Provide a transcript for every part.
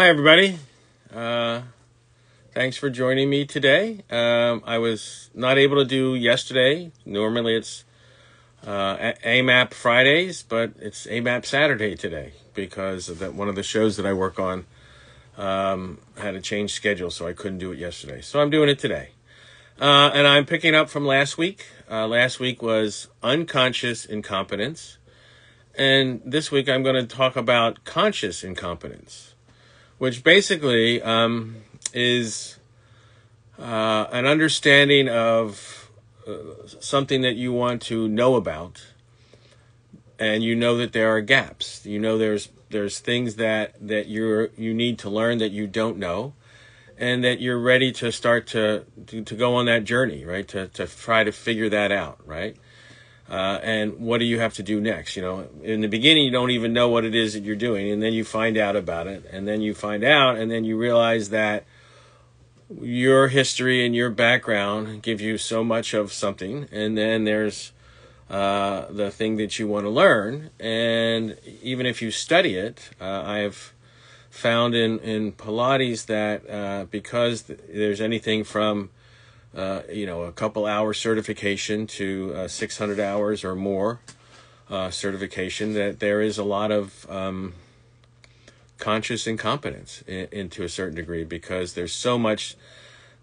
Hi, everybody. Thanks for joining me today. I was not able to do yesterday. Normally it's AMAP Fridays, but it's AMAP Saturday today because of one of the shows that I work on had a change schedule, so I couldn't do it yesterday. So I'm doing it today. And I'm picking up from last week. Last week was unconscious incompetence. And this week I'm going to talk about conscious incompetence, which basically is an understanding of something that you want to know about, and you know that there are gaps. You know there's things that you need to learn that you don't know, and that you're ready to start to go on that journey, right? To try to figure that out, right? And what do you have to do next? You know, in the beginning, you don't even know what it is that you're doing. And then you find out about it. And then you find out. And then you realize that your history and your background give you so much of something. And then there's the thing that you want to learn. And even if you study it, I've found in Pilates that because there's anything from a couple hour certification to 600 hours or more certification, that there is a lot of conscious incompetence to a certain degree, because there's so much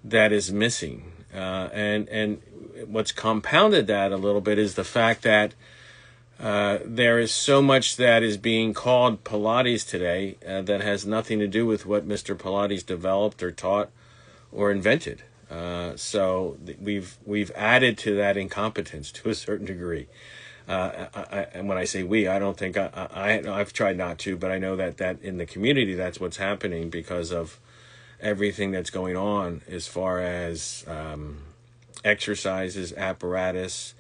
that is missing. And what's compounded that a little bit is the fact that there is so much that is being called Pilates today that has nothing to do with what Mr. Pilates developed or taught or invented. So we've added to that incompetence to a certain degree. And when I say we, I don't think I've tried not to, but I know that in the community, that's what's happening because of everything that's going on as far as exercises, apparatus,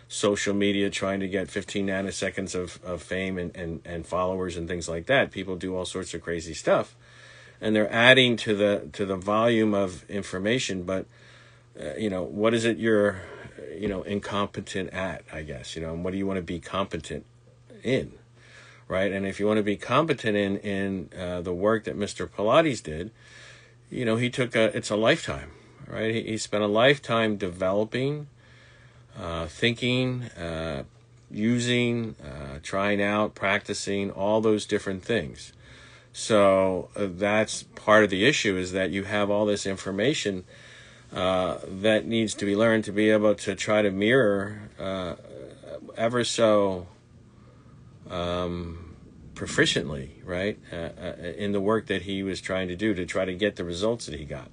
social media, trying to get 15 nanoseconds of fame and followers and things like that. People do all sorts of crazy stuff. And they're adding to the volume of information, but what is it you're incompetent at? I guess and what do you want to be competent in, right? And if you want to be competent in the work that Mr. Pilates did, he took it's a lifetime, right? He spent a lifetime developing, thinking, using, trying out, practicing all those different things. So that's part of the issue, is that you have all this information that needs to be learned to be able to try to mirror ever so proficiently, right, in the work that he was trying to do to try to get the results that he got.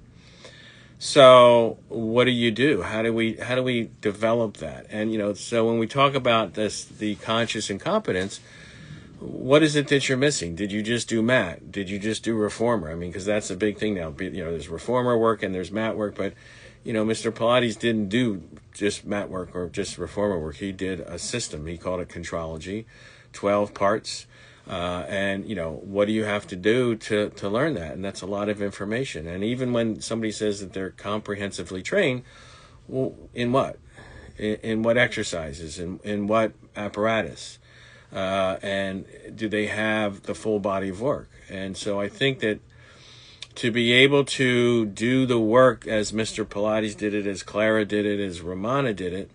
So what do? How do we develop that? And so when we talk about the conscious incompetence, what is it that you're missing? Did you just do mat? Did you just do reformer? I mean, because that's a big thing now. There's reformer work and there's mat work, but Mr. Pilates didn't do just mat work or just reformer work. He did a system. He called it contrology, 12 parts. And what do you have to do to learn that? And that's a lot of information. And even when somebody says that they're comprehensively trained, well, in what? In what exercises? In what apparatus? And do they have the full body of work? And so I think that to be able to do the work as Mr. Pilates did it, as Clara did it, as Romana did it,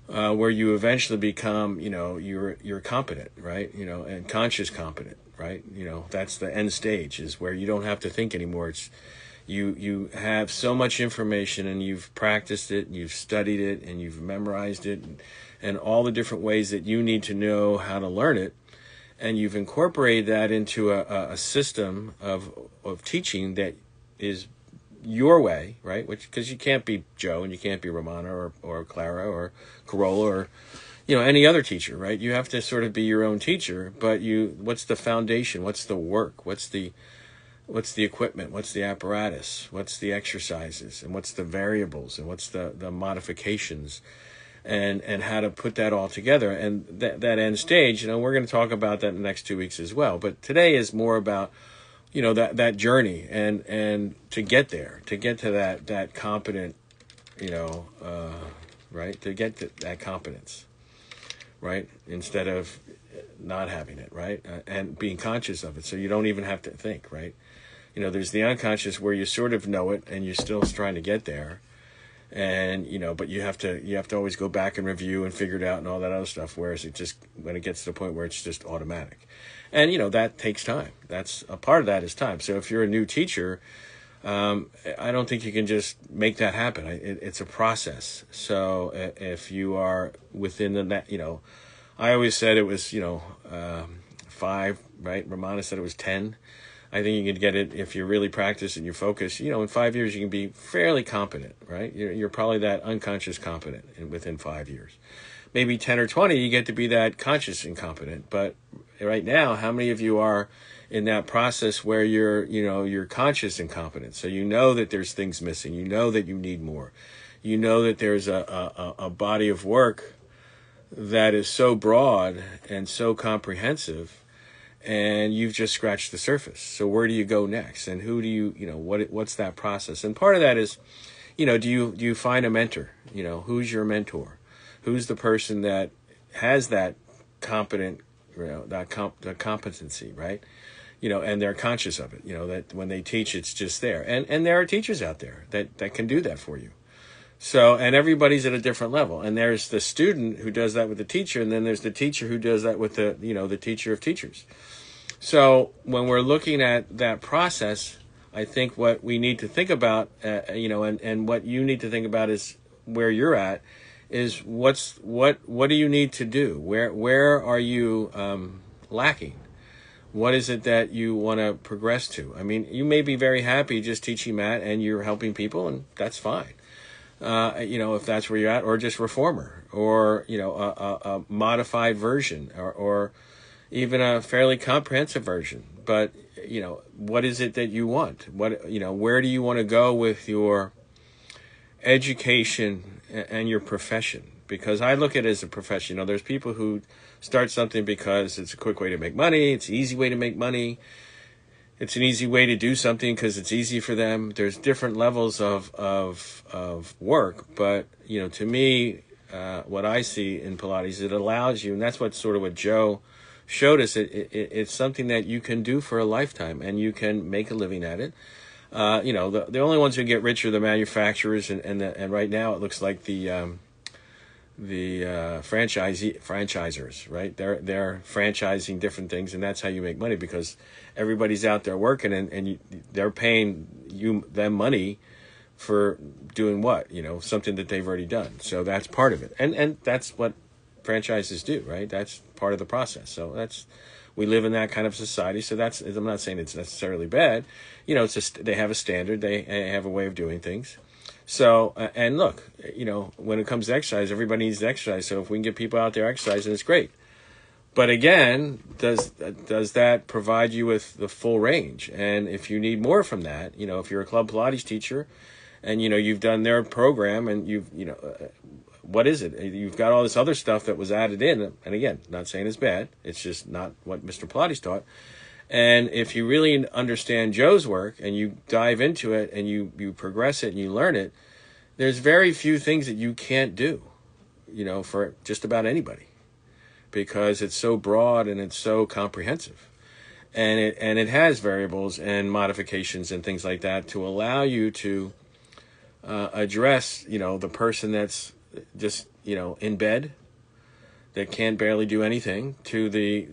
where you eventually become, you're competent, right? And conscious competent, right? That's the end stage, is where you don't have to think anymore. It's you have so much information, and you've practiced it, and you've studied it, and you've memorized it, and all the different ways that you need to know how to learn it. And you've incorporated that into a system of teaching that is your way, right? Because you can't be Joe and you can't be Romana or Clara or Carola or any other teacher, right? You have to sort of be your own teacher. But what's the foundation? What's the work? What's the equipment? What's the apparatus? What's the exercises? And what's the variables? And what's the modifications? And how to put that all together. And that end stage, we're going to talk about that in the next 2 weeks as well. But today is more about, that journey and to get there, to get to that competent, right? To get to that competence, right? Instead of not having it, right? And being conscious of it, so you don't even have to think, right? There's the unconscious where you sort of know it and you're still trying to get there, and but you have to always go back and review and figure it out and all that other stuff. Whereas when it gets to the point where it's just automatic, and that takes time. That's a part of that is time. So if you're a new teacher, I don't think you can just make that happen. It's a process. So if you are within I always said it was 5, right? Ramana said it was 10. I think you can get it if you really practice and you focus. In 5 years you can be fairly competent, right? You're probably that unconscious competent within 5 years. Maybe 10 or 20 you get to be that conscious incompetent. But right now, how many of you are in that process where you're conscious incompetent? So that there's things missing. That you need more. That there's a body of work that is so broad and so comprehensive, and you've just scratched the surface. So where do you go next? And who do what's that process? And part of that is, do you find a mentor? Who's your mentor? Who's the person that has that competent, that competency, right? And they're conscious of it, that when they teach, it's just there. And there are teachers out there that can do that for you. So, and everybody's at a different level. And there's the student who does that with the teacher, and then there's the teacher who does that with the teacher of teachers. So when we're looking at that process, I think what we need to think about, and what you need to think about is where you're at, is what do you need to do? Where are you lacking? What is it that you want to progress to? I mean, you may be very happy just teaching math and you're helping people, and that's fine. If that's where you're at, or just reformer, or a modified version, or even a fairly comprehensive version. But what is it that you want? Where do you want to go with your education and your profession? Because I look at it as a profession. There's people who start something because it's a quick way to make money. It's an easy way to make money. It's an easy way to do something because it's easy for them. There's different levels of work. But, to me, what I see in Pilates, it allows you, and that's what Joe showed us. It's something that you can do for a lifetime, and you can make a living at it. The only ones who get rich are the manufacturers, and right now it looks like the franchisers, right? They're franchising different things, and that's how you make money, because everybody's out there working, and they're paying them money for doing what? Something that they've already done. So that's part of it, and that's what franchises do, right? That's part of the process. So we live in that kind of society. So I'm not saying it's necessarily bad. It's just they have a standard, they have a way of doing things. So, and look, when it comes to exercise, everybody needs to exercise. So if we can get people out there exercising, it's great. But again, does that provide you with the full range? And if you need more from that, if you're a Club Pilates teacher and, you've done their program and what is it? You've got all this other stuff that was added in. And again, not saying it's bad. It's just not what Mr. Pilates taught. And if you really understand Joe's work and you dive into it and you progress it and you learn it, there's very few things that you can't do, for just about anybody, because it's so broad and it's so comprehensive. And it has variables and modifications and things like that to allow you to address, the person that's just, in bed, that can barely do anything, to the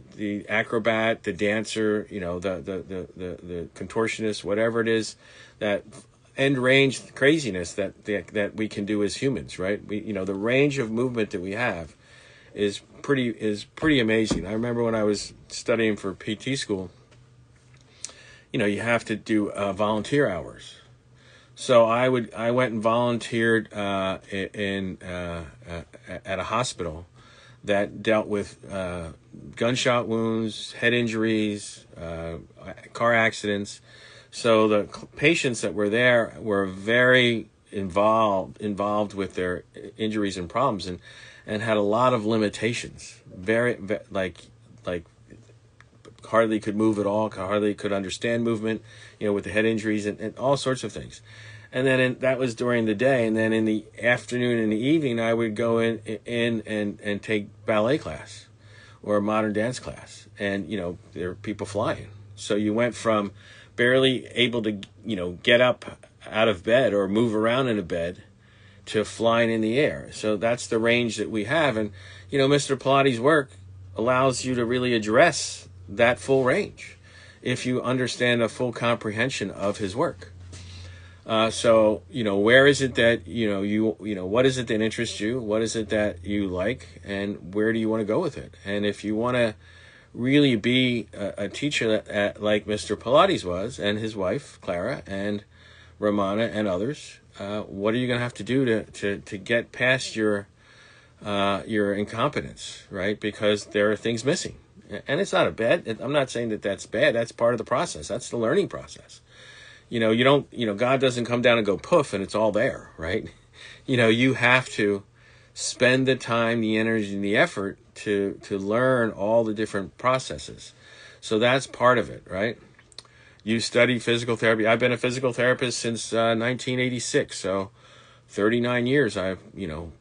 acrobat, the dancer, the contortionist, whatever it is, that end range craziness that we can do as humans, right? The range of movement that we have is pretty amazing. I remember when I was studying for PT school, you have to do volunteer hours. So I went and volunteered at a hospital that dealt with gunshot wounds, head injuries, car accidents. So the patients that were there were very involved with their injuries and problems, and had a lot of limitations. Very like hardly could move at all, hardly could understand movement, with the head injuries and all sorts of things. And then that was during the day, and then in the afternoon and the evening, I would go in and take ballet class, or a modern dance class, and there are people flying. So you went from barely able to get up out of bed or move around in a bed to flying in the air. So that's the range that we have. And Mr. Pilates' work allows you to really address that full range if you understand a full comprehension of his work. So where is it that what is it that interests you? What is it that you like, and where do you want to go with it? And if you want to really be a teacher like Mr. Pilates was, and his wife Clara and Ramana and others, what are you going to have to do to get past your incompetence, right? Because there are things missing, and it's not a bad. I'm not saying that that's bad. That's part of the process. That's the learning process. You don't. God doesn't come down and go poof, and it's all there, right? You have to spend the time, the energy, and the effort to learn all the different processes. So that's part of it, right? You study physical therapy. I've been a physical therapist since 1986, so 39 years I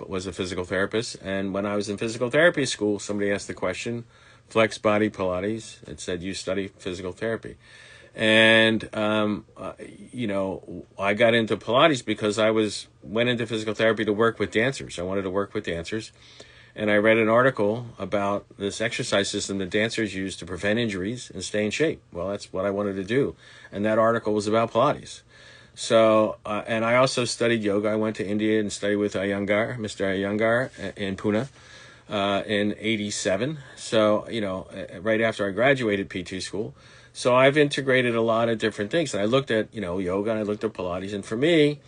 was a physical therapist. And when I was in physical therapy school, somebody asked the question, Flex Body Pilates. It said, you study physical therapy. And, I got into Pilates because I went into physical therapy to work with dancers. I wanted to work with dancers. And I read an article about this exercise system that dancers use to prevent injuries and stay in shape. Well, that's what I wanted to do. And that article was about Pilates. So, and I also studied yoga. I went to India and studied with Iyengar, Mr. Iyengar in Pune in 87. So, right after I graduated PT school. So I've integrated a lot of different things. And I looked at, yoga, and I looked at Pilates. And for me,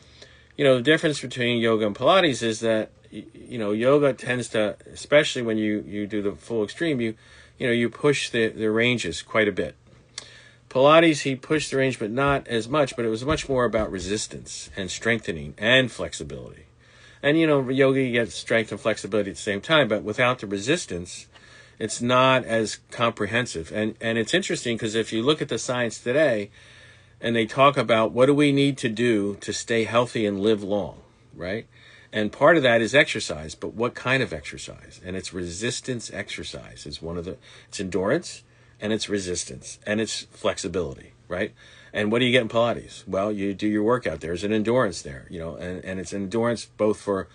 the difference between yoga and Pilates is that, yoga tends to, especially when you do the full extreme, you push the ranges quite a bit. Pilates, he pushed the range, but not as much, but it was much more about resistance and strengthening and flexibility. And, yoga, you get strength and flexibility at the same time, but without the resistance, it's not as comprehensive. And it's interesting because if you look at the science today, and they talk about what do we need to do to stay healthy and live long, right? And part of that is exercise, but what kind of exercise? And it's resistance exercise. It's endurance, and it's resistance, and it's flexibility, right? And what do you get in Pilates? Well, you do your workout. There's an endurance there, and it's endurance both for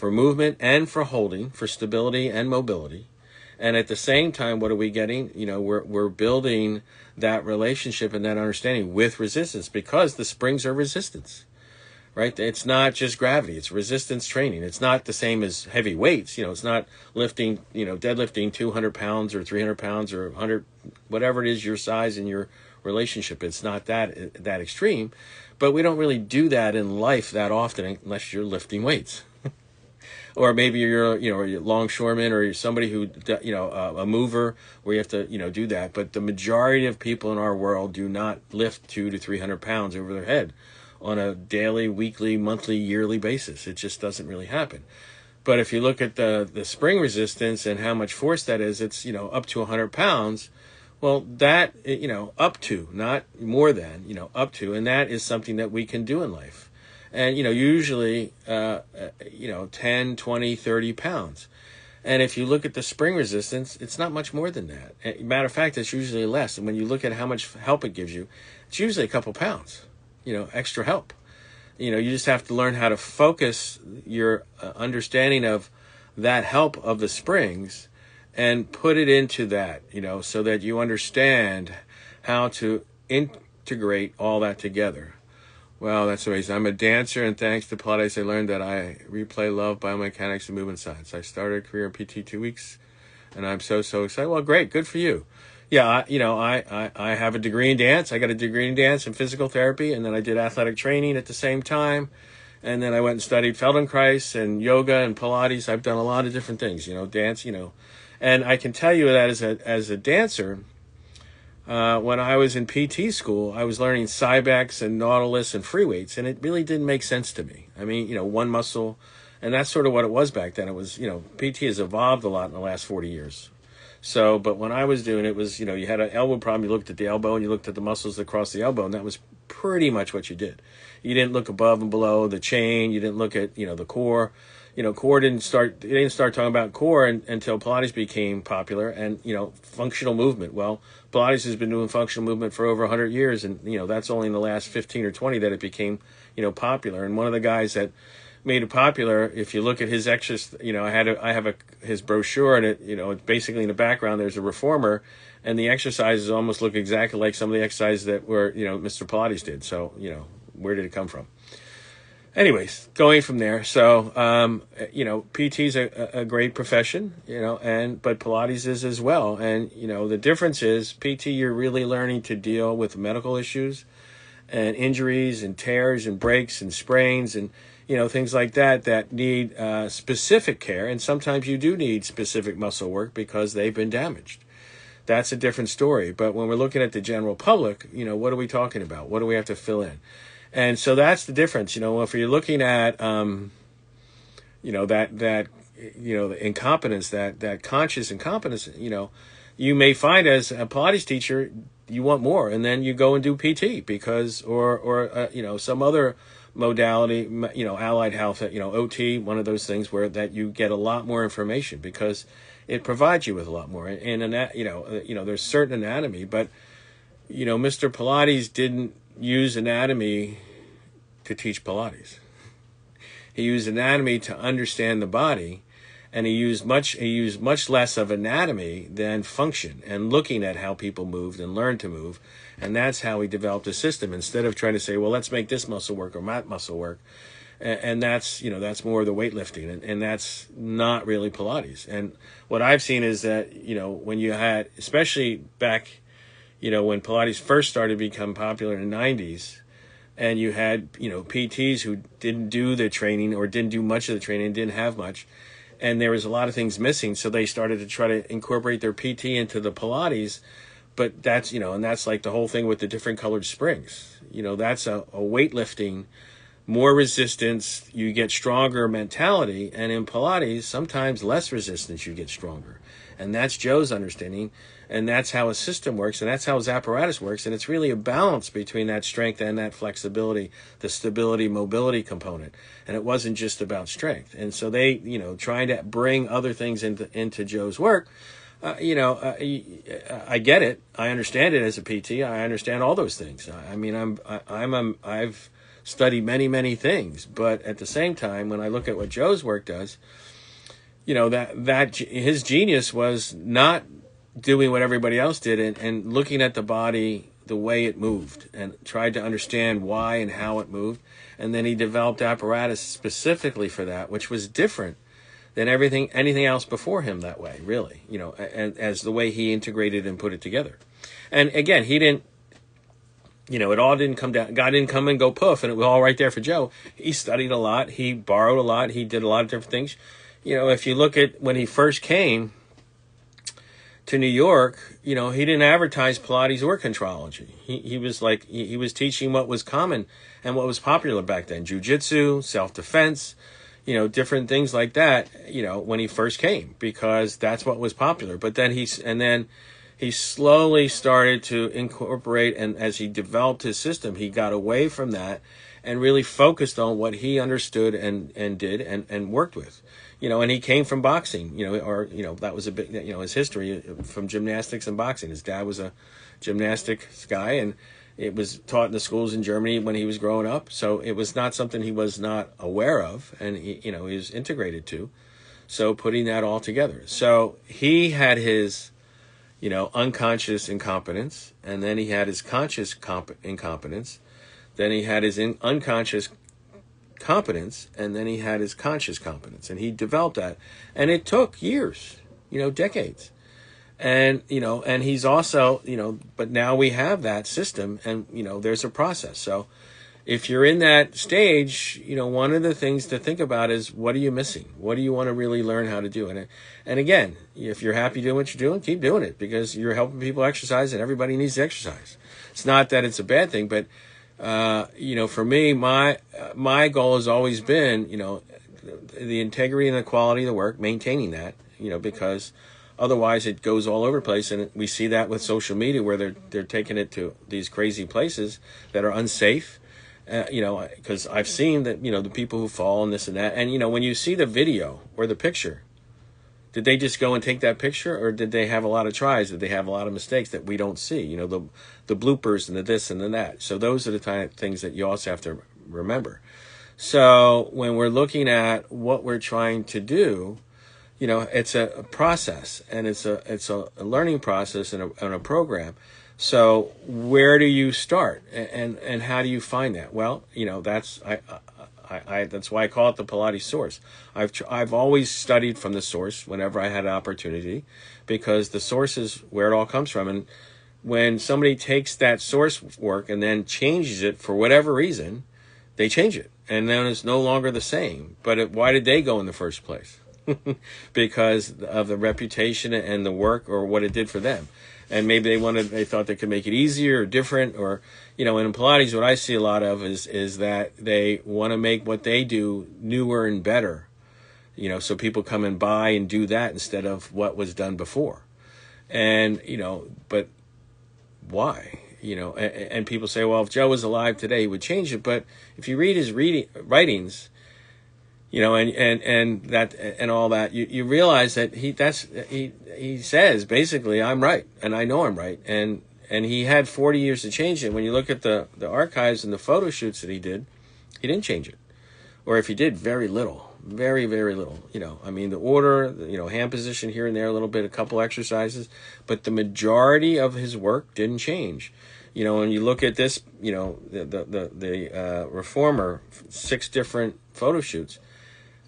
movement and for holding, for stability and mobility. And at the same time, what are we getting? We're building that relationship and that understanding with resistance, because the springs are resistance, right? It's not just gravity. It's resistance training. It's not the same as heavy weights. It's not lifting, deadlifting 200 pounds or 300 pounds or 100, whatever it is, your size and your relationship. It's not that extreme, but we don't really do that in life that often unless you're lifting weights. Or maybe you're a longshoreman, or you're somebody who, a mover where you have to, do that. But the majority of people in our world do not lift 200 to 300 pounds over their head on a daily, weekly, monthly, yearly basis. It just doesn't really happen. But if you look at the spring resistance and how much force that is, it's, up to 100 pounds. Well, that, up to, not more than, up to. And that is something that we can do in life. And, usually, 10, 20, 30 pounds. And if you look at the spring resistance, it's not much more than that. Matter of fact, it's usually less. And when you look at how much help it gives you, it's usually a couple pounds, extra help. You just have to learn how to focus your understanding of that help of the springs and put it into that, so that you understand how to integrate all that together. Wow, that's amazing. I'm a dancer, and thanks to Pilates, I learned that I replay love biomechanics and movement science. I started a career in PT 2 weeks, and I'm so excited. Well, great, good for you. Yeah, I have a degree in dance. I got a degree in dance and physical therapy, and then I did athletic training at the same time, and then I went and studied Feldenkrais and yoga and Pilates. I've done a lot of different things, dance, and I can tell you that as a dancer. When I was in PT school, I was learning Cybex and Nautilus and free weights, and it really didn't make sense to me. I mean, one muscle, and that's sort of what it was back then. It was, PT has evolved a lot in the last 40 years. So, but when I was doing it, was, you had an elbow problem, you looked at the elbow and you looked at the muscles across the elbow, and that was pretty much what you did. You didn't look above and below the chain. You didn't look at, the core. core they didn't start talking about core until Pilates became popular, and, functional movement. Well, Pilates has been doing functional movement for over 100 years, and, that's only in the last 15 or 20 that it became, popular. And one of the guys that made it popular, if you look at his exercise, I have his brochure, and it's basically in the background, there's a reformer, and the exercises almost look exactly like some of the exercises that were, Mr. Pilates did. So, where did it come from? Anyways, going from there, so PT is a great profession, but Pilates is as well. And the difference is PT, you're really learning to deal with medical issues and injuries and tears and breaks and sprains and things like that need specific care. And sometimes you do need specific muscle work because they've been damaged. That's a different story. But when we're looking at the general public, what are we talking about? What do we have to fill in? And so that's the difference. If you're looking at, the incompetence, that conscious incompetence, you may find as a Pilates teacher, you want more, and then you go and do PT because, or some other modality, allied health, OT, one of those things where that you get a lot more information because it provides you with a lot more. And there's certain anatomy, but, Mr. Pilates didn't use anatomy to teach Pilates. He used anatomy to understand the body, and he used much less of anatomy than function and looking at how people moved and learned to move. And that's how he developed a system instead of trying to say, well, let's make this muscle work or that muscle work. And that's, that's more of the weightlifting, and that's not really Pilates. And what I've seen is that, when you had, especially back, when Pilates first started to become popular in the 90s, and you had, PTs who didn't do the training or didn't do much of the training, didn't have much, and there was a lot of things missing, so they started to try to incorporate their PT into the Pilates. But that's, and that's like the whole thing with the different colored springs. That's a weightlifting, more resistance, you get stronger mentality, and in Pilates, sometimes less resistance, you get stronger. And that's Joe's understanding, and that's how his system works, and that's how his apparatus works, and it's really a balance between that strength and that flexibility, the stability, mobility component, and it wasn't just about strength. And so they, trying to bring other things into Joe's work, I get it, I understand it as a PT, I understand all those things. I've studied many things, but at the same time, when I look at what Joe's work does, that his genius was not doing what everybody else did and looking at the body the way it moved and tried to understand why and how it moved. And then he developed apparatus specifically for that, which was different than anything else before him that way, really, and as the way he integrated and put it together. And again, he didn't, it all didn't come down, God didn't come and go poof, and it was all right there for Joe. He studied a lot, he borrowed a lot, he did a lot of different things. If you look at when he first came to New York, he didn't advertise Pilates or contrology. He was teaching what was common and what was popular back then: jiu-jitsu, self-defense, different things like that. When he first came, because that's what was popular. But then he slowly started to incorporate, and as he developed his system, he got away from that and really focused on what he understood and did and worked with. And he came from boxing, that was a big, his history from gymnastics and boxing. His dad was a gymnastics guy, and it was taught in the schools in Germany when he was growing up. So it was not something he was not aware of, and he was integrated to. So putting that all together. So he had his, unconscious incompetence, and then he had his conscious incompetence. Then he had his unconscious competence, and then he had his conscious competence, and he developed that, and it took years, decades, and and he's also, but now we have that system, and there's a process. So if you're in that stage, one of the things to think about is, what are you missing? What do you want to really learn how to do? And again, if you're happy doing what you're doing, keep doing it, because you're helping people exercise, and everybody needs to exercise. It's not that it's a bad thing, but for me, my goal has always been, the integrity and the quality of the work, maintaining that, because otherwise it goes all over the place. And we see that with social media, where they're taking it to these crazy places that are unsafe. Because I've seen that, the people who fall and this and that. And, when you see the video or the picture, did they just go and take that picture, or did they have a lot of tries? Did they have a lot of mistakes that we don't see? The bloopers and the this and the that. So those are the kind of things that you also have to remember. So when we're looking at what we're trying to do, it's a process, and it's a learning process and a program. So where do you start, and how do you find that? Well, that's that's why I call it the Pilates source. I've always studied from the source whenever I had an opportunity, because the source is where it all comes from. And when somebody takes that source work and then changes it for whatever reason, they change it, and then it's no longer the same. But why did they go in the first place? Because of the reputation and the work, or what it did for them. And maybe they thought they could make it easier or different, or, and in Pilates, what I see a lot of is that they want to make what they do newer and better, so people come and buy and do that instead of what was done before. And, but why? And people say, well, if Joe was alive today, he would change it. But if you read his writings, and that and all that, you realize that he says basically, I'm right, and I know I'm right, and he had 40 years to change it. When you look at the archives and the photo shoots that he didn't change it, or if he did, very little, very, very little. The order, hand position here and there, a little bit, a couple exercises, but the majority of his work didn't change. When you look at this, the reformer, 6 different photo shoots.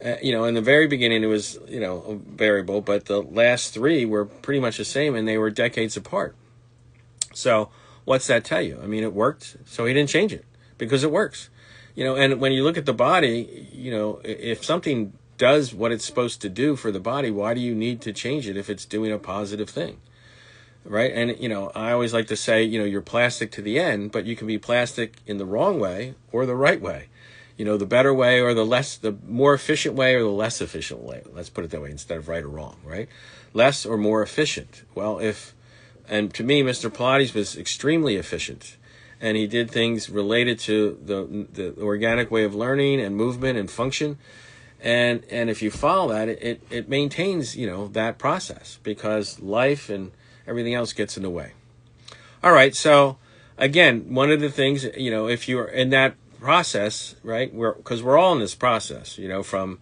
In the very beginning, it was, a variable, but the last 3 were pretty much the same, and they were decades apart. So what's that tell you? It worked, so he didn't change it, because it works. And when you look at the body, if something does what it's supposed to do for the body, why do you need to change it if it's doing a positive thing? Right? And, I always like to say, you're plastic to the end, but you can be plastic in the wrong way or the right way. The better way or the more efficient way or the less efficient way. Let's put it that way instead of right or wrong, right? Less or more efficient. Well, and to me, Mr. Pilates was extremely efficient, and he did things related to the organic way of learning and movement and function. And if you follow that, it maintains, that process, because life and everything else gets in the way. All right. So again, one of the things, if you're in that process, right? Because we're all in this process, from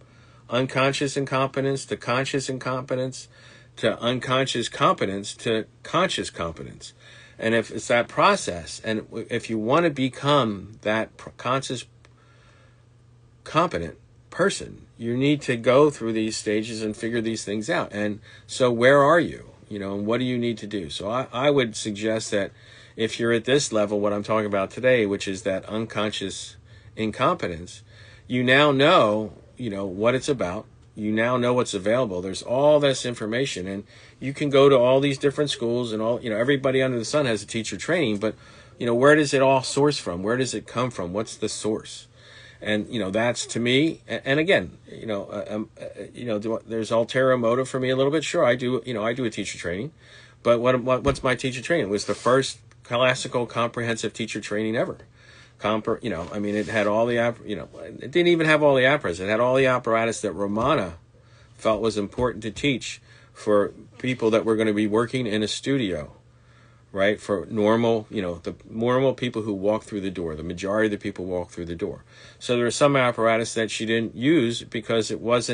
unconscious incompetence to conscious incompetence to unconscious competence to conscious competence. And if it's that process, and if you want to become that conscious competent person, you need to go through these stages and figure these things out. And so where are you? And what do you need to do? So I would suggest that if you're at this level, what I'm talking about today, which is that unconscious incompetence, you now know, what it's about. You now know what's available. There's all this information, and you can go to all these different schools and all, everybody under the sun has a teacher training, but, where does it all source from? Where does it come from? What's the source? And, that's to me, and again, there's ulterior motive for me a little bit. Sure, I do a teacher training, but what's my teacher training? It was the first classical comprehensive teacher training ever. It had all the, it didn't even have all the apparatus. It had all the apparatus that Ramana felt was important to teach for people that were going to be working in a studio, right? For normal, the normal people who walk through the door. The majority of the people walk through the door. So there was some apparatus that she didn't use because it was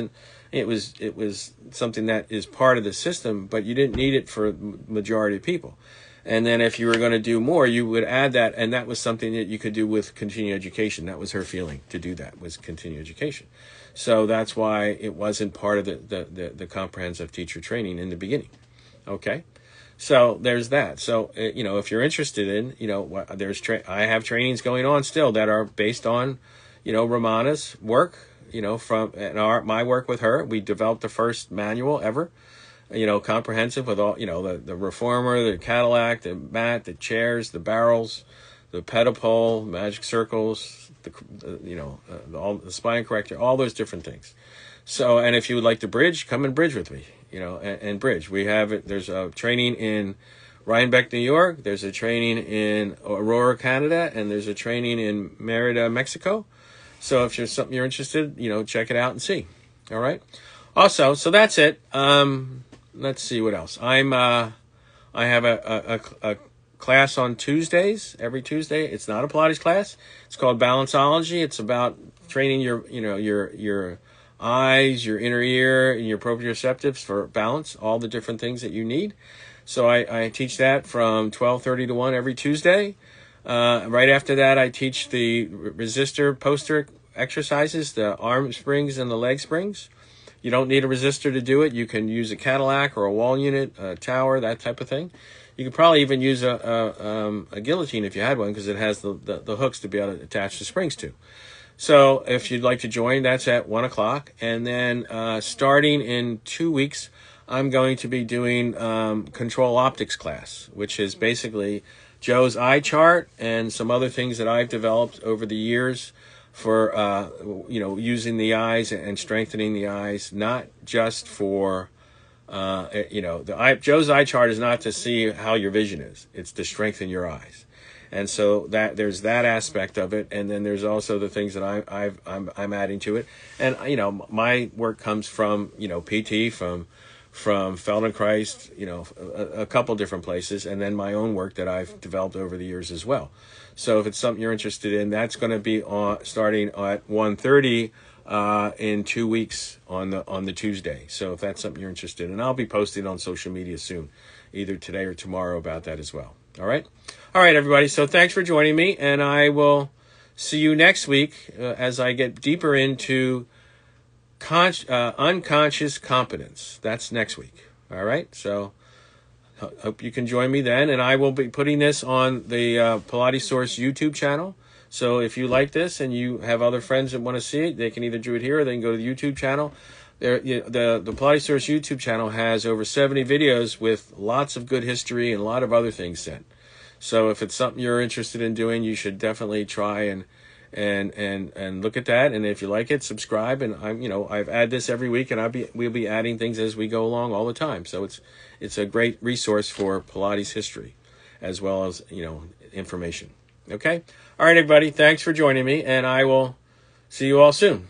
something that is part of the system, but you didn't need it for majority of people. And then if you were going to do more, you would add that, and that was something that you could do with continuing education. That was her feeling, to do that, was continuing education. So that's why it wasn't part of the comprehensive teacher training in the beginning. Okay? So there's that. So, if you're interested in, I have trainings going on still that are based on, Ramana's work, from my work with her. We developed the first manual ever, comprehensive with all, the reformer, the Cadillac, the mat, the chairs, the barrels, the pedipole, magic circles, all the spine corrector, all those different things. So, and if you would like to bridge, come and bridge with me, and bridge. We have it. There's a training in Rhinebeck, New York. There's a training in Aurora, Canada, and there's a training in Merida, Mexico. So if there's something you're interested, check it out and see. All right. Also, so that's it. Let's see what else. I have a class on Tuesdays, every Tuesday. It's not a Pilates class. It's called Balanceology. It's about training your eyes, your inner ear, and your proprioceptives for balance, all the different things that you need. So I teach that from 12:30 to 1 every Tuesday. Right after that, I teach the resistor poster exercises, the arm springs and the leg springs. You don't need a resistor to do it. You can use a Cadillac or a wall unit, a tower, that type of thing. You could probably even use a guillotine if you had one, because it has the hooks to be able to attach the springs to. So if you'd like to join, that's at 1 o'clock. And then starting in 2 weeks, I'm going to be doing control optics class, which is basically Joe's eye chart and some other things that I've developed over the years for using the eyes and strengthening the eyes, not just for Joe's eye chart is not to see how your vision is; it's to strengthen your eyes. And so that there's that aspect of it, and then there's also the things that I'm adding to it. And my work comes from PT, from Feldenkrais, a couple different places, and then my own work that I've developed over the years as well. So if it's something you're interested in, that's going to be starting at 1:30 in 2 weeks on the Tuesday. So if that's something you're interested in, and I'll be posting on social media soon, either today or tomorrow, about that as well. All right, everybody. So thanks for joining me, and I will see you next week as I get deeper into unconscious competence. That's next week. All right. So hope you can join me then, and I will be putting this on the Pilates Source YouTube channel. So if you like this and you have other friends that want to see it, they can either do it here or they can go to the YouTube channel. The Pilates Source YouTube channel has over 70 videos with lots of good history and a lot of other things sent. So if it's something you're interested in doing, you should definitely try and look at that. And if you like it, subscribe. And I've add this every week, and we'll be adding things as we go along all the time. So it's a great resource for Pilates history, as well as information. Okay. All right, everybody. Thanks for joining me, and I will see you all soon.